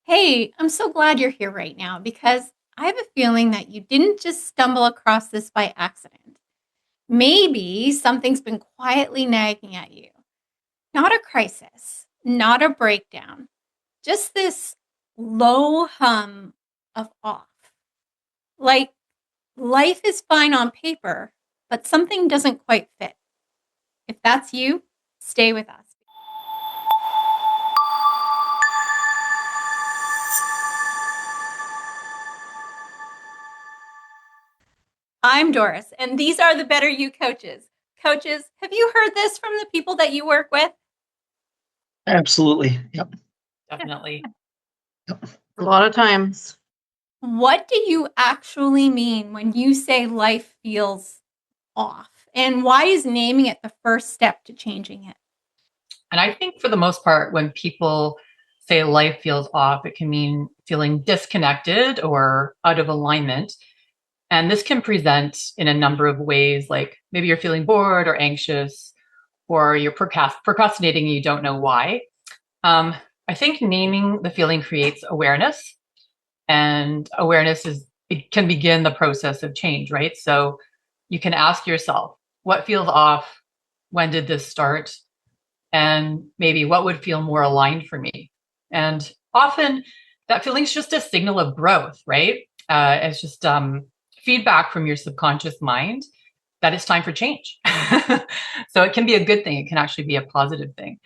Hey, I'm so glad you're here right now because I have a feeling that you didn't just stumble across this by accident. Maybe something's been quietly nagging at you. Not a crisis, not a breakdown, just this low hum of off. Like life is fine on paper, but something doesn't quite fit. If that's you, stay with us. I'm Doris, and these are the Better You Coaches. Coaches, have you heard this from the people that you work with? Absolutely. Yep. Definitely. A lot of times. What do you actually mean when you say life feels off? And why is naming it the first step to changing it? And I think for the most part, when people say life feels off, it can mean feeling disconnected or out of alignment. And this can present in a number of ways, like maybe you're feeling bored or anxious, or you're procrastinating and you don't know why. I think naming the feeling creates awareness, and it can begin the process of change, right? So you can ask yourself, what feels off? When did this start? And maybe what would feel more aligned for me. And often that feeling is just a signal of growth, right? It's just feedback from your subconscious mind that it's time for change. So it can be a good thing. It can actually be a positive thing.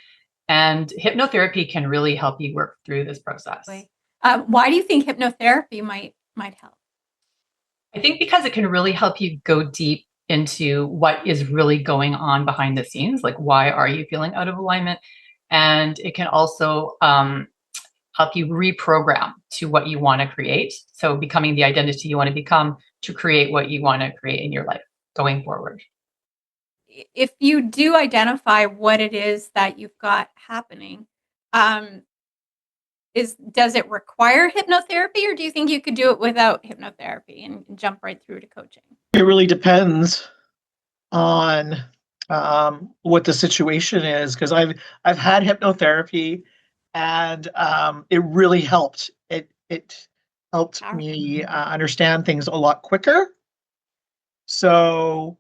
And hypnotherapy can really help you work through this process. Why do you think hypnotherapy might help? I think because it can really help you go deep into what is really going on behind the scenes, like why are you feeling out of alignment? And it can also help you reprogram to what you want to create. So becoming the identity you want to become to create what you want to create in your life going forward. If you do identify what it is that you've got happening, does it require hypnotherapy, or do you think you could do it without hypnotherapy and jump right through to coaching? It really depends on what the situation is, because I've had hypnotherapy, and it really helped. It helped me understand things a lot quicker. So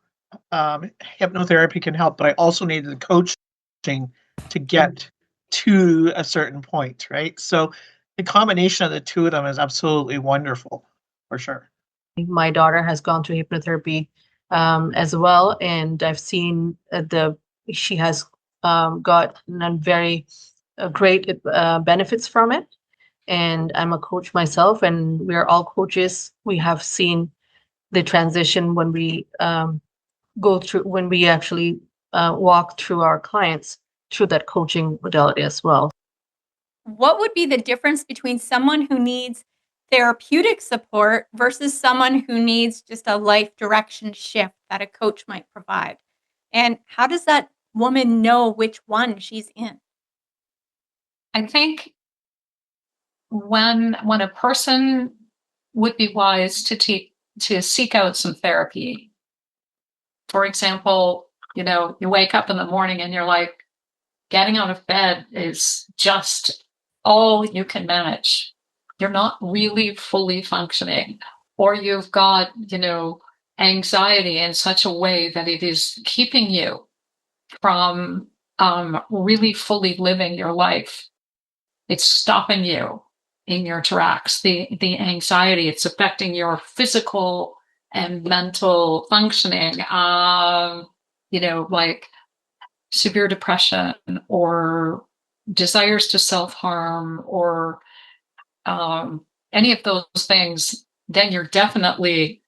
hypnotherapy can help, but I also needed the coaching to get to a certain point, right? So the combination of the two of them is absolutely wonderful, for sure. My daughter has gone through hypnotherapy as well, and I've seen she has gotten very great benefits from it. And I'm a coach myself, and we're all coaches. We have seen the transition when we when we actually walk through our clients through that coaching modality as well. What would be the difference between someone who needs therapeutic support versus someone who needs just a life direction shift that a coach might provide? And how does that woman know which one she's in? I think when a person would be wise to seek out some therapy. For example, you wake up in the morning and you're like, getting out of bed is just all you can manage. You're not really fully functioning, or you've got, anxiety in such a way that it is keeping you from really fully living your life. It's stopping you in your tracks. The anxiety, it's affecting your physical and mental functioning. Like severe depression or desires to self-harm or any of those things, then you're definitely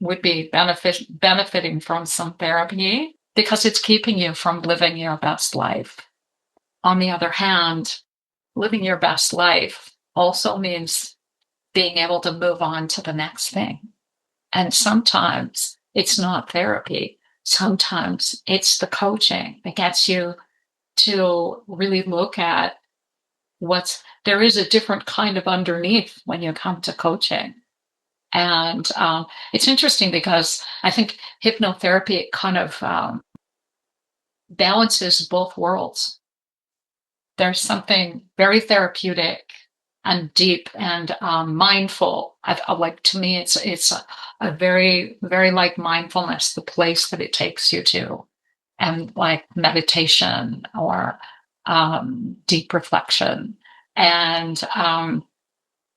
would be benefiting from some therapy because it's keeping you from living your best life. On the other hand, living your best life also means being able to move on to the next thing. And sometimes it's not therapy. Sometimes it's the coaching that gets you to really look at there is a different kind of underneath when you come to coaching. And it's interesting because I think hypnotherapy kind of balances both worlds. There's something very therapeutic and deep and mindful. Like, to me, it's a very, very like mindfulness, the place that it takes you to, and like meditation or deep reflection. And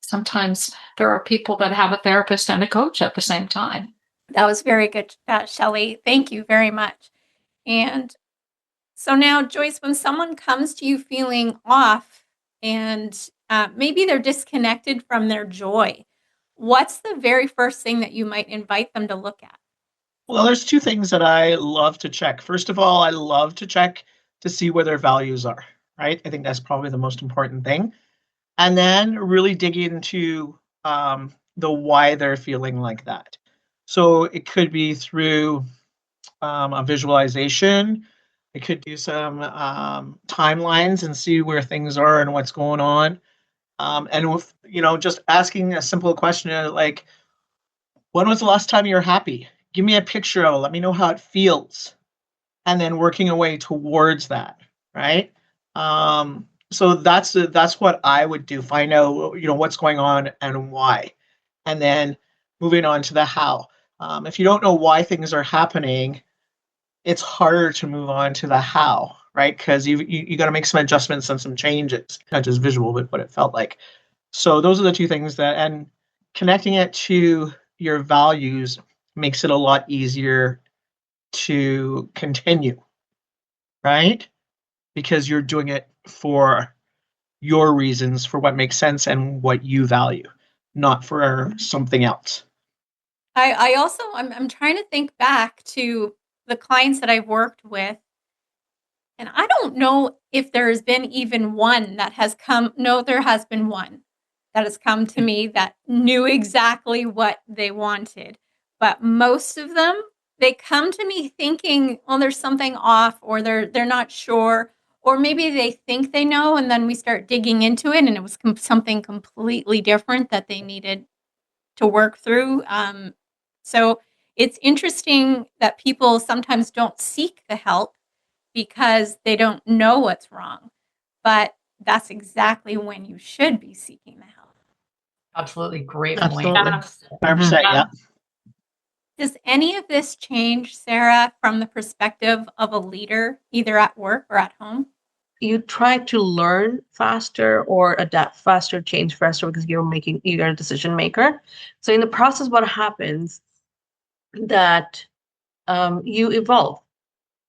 sometimes there are people that have a therapist and a coach at the same time. That was very good, Shelley. Thank you very much. And so now, Joyce, when someone comes to you feeling off and maybe they're disconnected from their joy, what's the very first thing that you might invite them to look at? Well, there's two things that I love to check. First of all, I love to check to see where their values are, right? I think that's probably the most important thing. And then really dig into the why they're feeling like that. So it could be through a visualization. I could do some timelines and see where things are and what's going on. And with, just asking a simple question like, when was the last time you were happy? Give me a picture of it. Let me know how it feels. And then working away towards that, right? So that's what I would do. Find out, what's going on and why. And then moving on to the how. If you don't know why things are happening, it's harder to move on to the how, right? Because you got to make some adjustments and some changes, not just visual, but what it felt like. So those are the two things and connecting it to your values makes it a lot easier to continue, right? Because you're doing it for your reasons, for what makes sense and what you value, not for something else. I also, I'm trying to think back to the clients that I've worked with, and I don't know if there's been even one that has come. No, there has been one that has come to me that knew exactly what they wanted. But most of them, they come to me thinking, well, there's something off, or they're not sure, or maybe they think they know, and then we start digging into it, and it was something completely different that they needed to work through. So it's interesting that people sometimes don't seek the help because they don't know what's wrong. But that's exactly when you should be seeking the help. Absolutely. Great Absolutely. point. 100%, yeah. Does any of this change, Sarah, from the perspective of a leader, either at work or at home? You try to learn faster or adapt faster, change faster because you're a decision maker. So in the process, what happens that you evolve,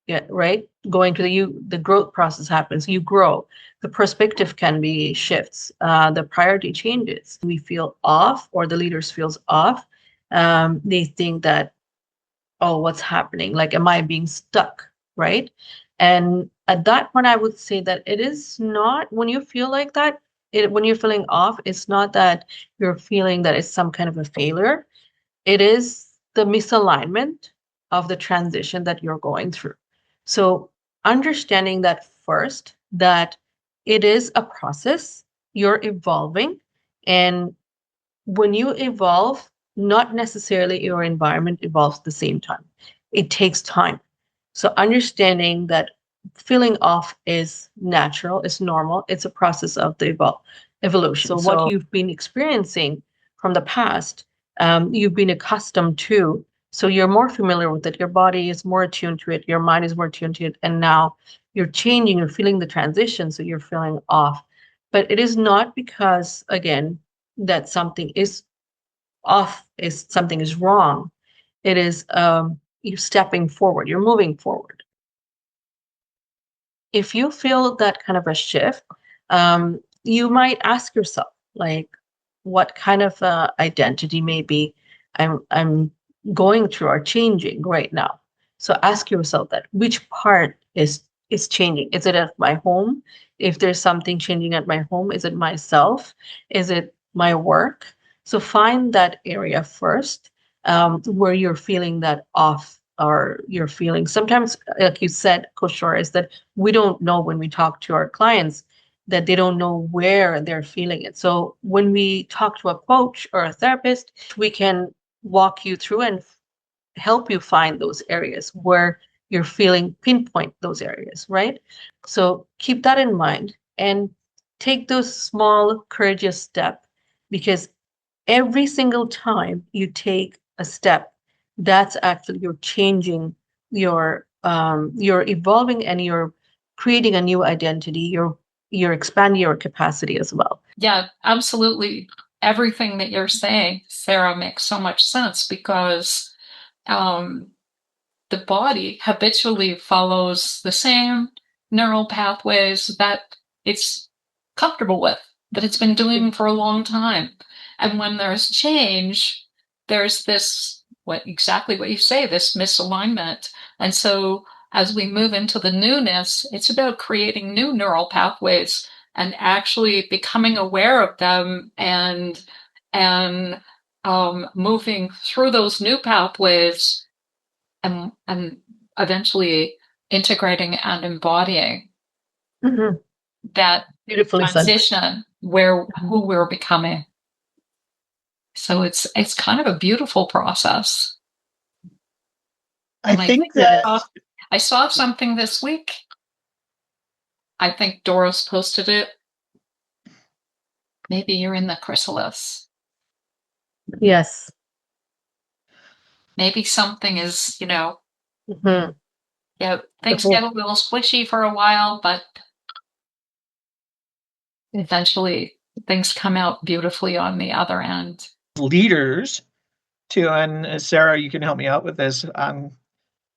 yeah, right? Going to the growth process happens. You grow. The perspective can be shifts. The priority changes. We feel off, or the leaders feels off. They think that, oh, what's happening? Like, am I being stuck? Right? And at that point, I would say that it is not, when you feel like that, when you're feeling off, it's not that you're feeling that it's some kind of a failure. It is the misalignment of the transition that you're going through. So understanding that first, that it is a process, you're evolving. And when you evolve, not necessarily your environment evolves at the same time. It takes time. So understanding that feeling off is natural, it's normal, it's a process of the evolution. So what you've been experiencing from the past, you've been accustomed to. So you're more familiar with it. Your body is more attuned to it. Your mind is more attuned to it. And now you're changing, you're feeling the transition. So you're feeling off. But it is not because, again, that something is off, is something is wrong. It is you're stepping forward, you're moving forward. If you feel that kind of a shift, you might ask yourself, like, what kind of identity maybe I'm going through or changing right now. So ask yourself that, which part is changing? Is it at my home? If there's something changing at my home, is it myself? Is it my work? So find that area first, where you're feeling that off, or you're feeling sometimes, like you said, Coach Shore, is that we don't know when we talk to our clients that they don't know where they're feeling it. So when we talk to a coach or a therapist, we can walk you through and help you find those areas where you're feeling, pinpoint those areas, right? So keep that in mind. And take those small, courageous steps, because every single time you take a step, that's actually you're changing, you're evolving, and you're creating a new identity. You're expanding your capacity as well. Yeah, absolutely. Everything that you're saying, Sarah, makes so much sense because the body habitually follows the same neural pathways that it's comfortable with, that it's been doing for a long time. And when there's change, there's this, exactly what you say, this misalignment. And so as we move into the newness, it's about creating new neural pathways and actually becoming aware of them and moving through those new pathways and eventually integrating and embodying that Beautifully said. transition where who we're becoming. So it's kind of a beautiful process. I And think that I saw something this week. I think Doris posted it. Maybe you're in the Chrysalis. Yes. Maybe something is, Mhm. yeah, things get a little squishy for a while, but eventually things come out beautifully on the other end. leaders too, and Sarah, you can help me out with this.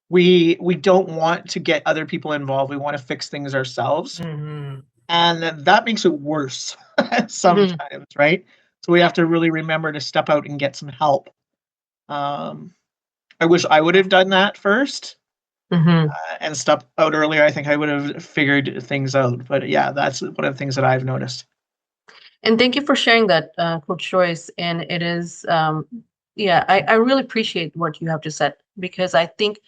We don't want to get other people involved. We want to fix things ourselves, and that makes it worse sometimes, right? So we have to really remember to step out and get some help. I wish I would have done that first and step out earlier. I think I would have figured things out. But yeah, that's one of the things that I've noticed. And thank you for sharing that, Coach Joyce. And it is, yeah, I really appreciate what you have just said, because I think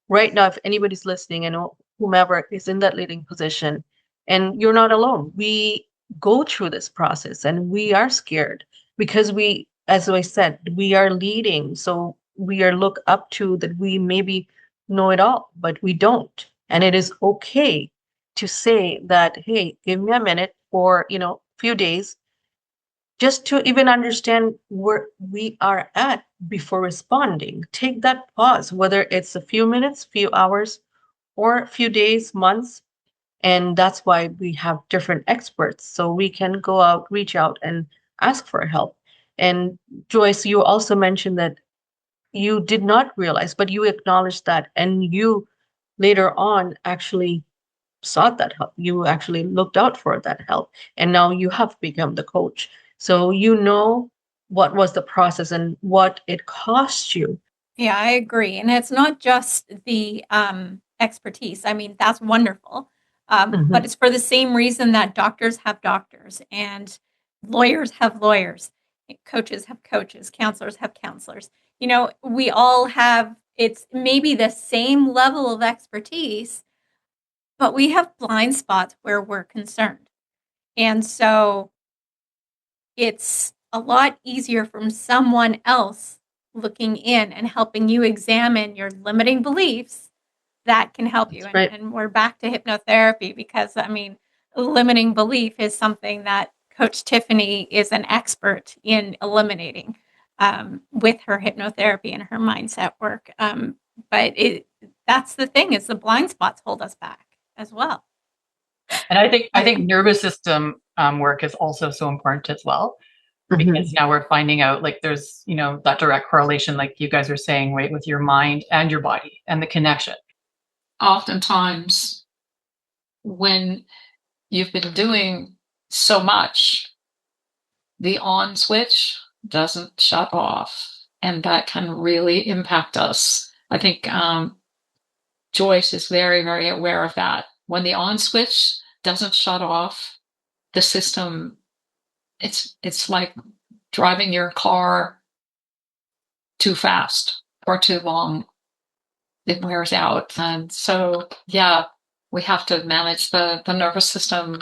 right now, if anybody's listening and whomever is in that leading position, and you're not alone, we go through this process and we are scared because we, as I said, we are leading. So we are looked up to that we maybe know it all, but we don't. And it is okay to say that, hey, give me a minute or, few days just to even understand where we are at before responding. Take that pause, whether it's a few minutes, few hours, or a few days, months. And that's why we have different experts. So we can go out, reach out, and ask for help. And Joyce, you also mentioned that you did not realize, but you acknowledged that. And you later on actually sought that help. You actually looked out for that help. And now you have become the coach. So you know what was the process and what it cost you. Yeah, I agree. And it's not just the expertise. I mean, that's wonderful. But it's for the same reason that doctors have doctors and lawyers have lawyers, coaches have coaches, counselors have counselors. We all have, it's maybe the same level of expertise, but we have blind spots where we're concerned. And so it's a lot easier from someone else looking in and helping you examine your limiting beliefs that can help you. Right. And we're back to hypnotherapy because, limiting belief is something that Coach Tiffany is an expert in eliminating with her hypnotherapy and her mindset work. But that's the thing, is the blind spots hold us back as well. And I think nervous system work is also so important as well, because now we're finding out, like, there's, that direct correlation, like you guys are saying, right, with your mind and your body and the connection. Oftentimes, when you've been doing so much, the on switch doesn't shut off, and that can really impact us. I think Joyce is very, very aware of that. When the on switch doesn't shut off, the system, it's like driving your car too fast or too long. It wears out. And so, yeah, we have to manage the nervous system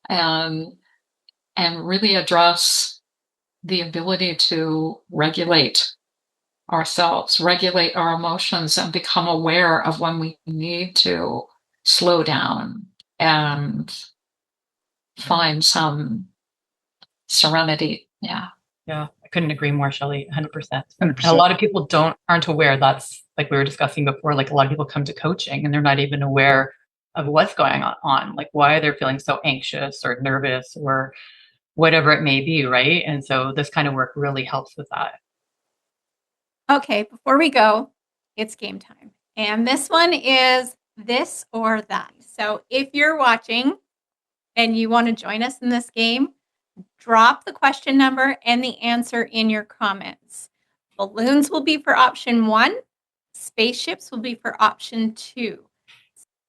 and really address the ability to regulate ourselves, regulate our emotions, and become aware of when we need to slow down and find some serenity. Yeah. Yeah, I couldn't agree more, Shelley. 100%. 100%. And a lot of people aren't aware. That's like we were discussing before. Like a lot of people come to coaching and they're not even aware of what's going on, like why they're feeling so anxious or nervous or whatever it may be, right? And so this kind of work really helps with that. Okay, before we go, it's game time. And this one is this or that. So if you're watching and you want to join us in this game, drop the question number and the answer in your comments. Balloons will be for option 1. Spaceships will be for option 2.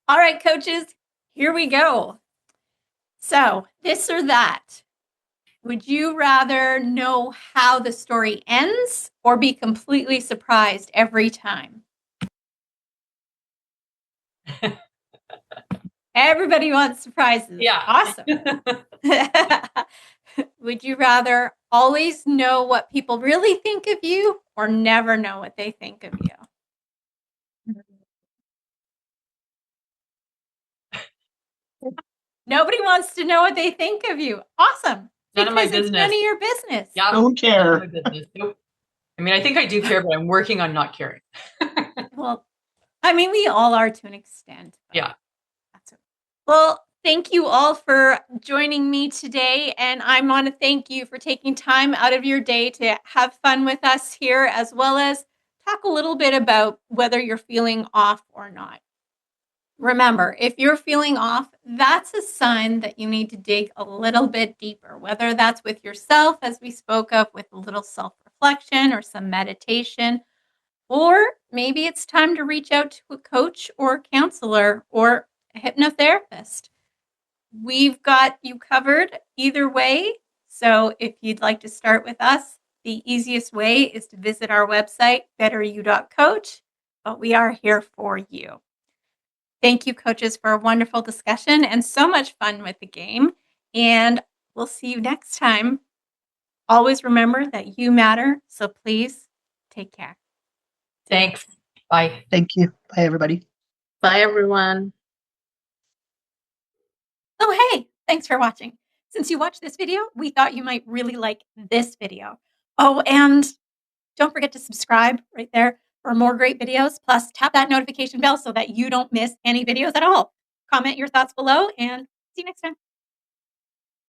All right, coaches, here we go. So this or that. Would you rather know how the story ends or be completely surprised every time? Everybody wants surprises. Yeah. Awesome. Would you rather always know what people really think of you or never know what they think of you? Nobody wants to know what they think of you. Awesome. None of my Because it's business. none of your business. Yeah. Don't care. None of my business. Nope. I mean, I think I do care, but I'm working on not caring. Well, I mean, we all are to an extent. Yeah. That's okay. Well, thank you all for joining me today. And I want to thank you for taking time out of your day to have fun with us here, as well as talk a little bit about whether you're feeling off or not. Remember, if you're feeling off, that's a sign that you need to dig a little bit deeper, whether that's with yourself, as we spoke of, with a little self-reflection or some meditation, or maybe it's time to reach out to a coach or a counselor or a hypnotherapist. We've got you covered either way. So if you'd like to start with us, the easiest way is to visit our website, BetterYou.Coach, but we are here for you. Thank you, coaches, for a wonderful discussion and so much fun with the game. And we'll see you next time. Always remember that you matter, so please take care. Thanks. Bye. Thank you. Bye, everybody. Bye, everyone. Oh, hey, thanks for watching. Since you watched this video, we thought you might really like this video. Oh, and don't forget to subscribe right there for more great videos. Plus, tap that notification bell so that you don't miss any videos at all. Comment your thoughts below and see you next time.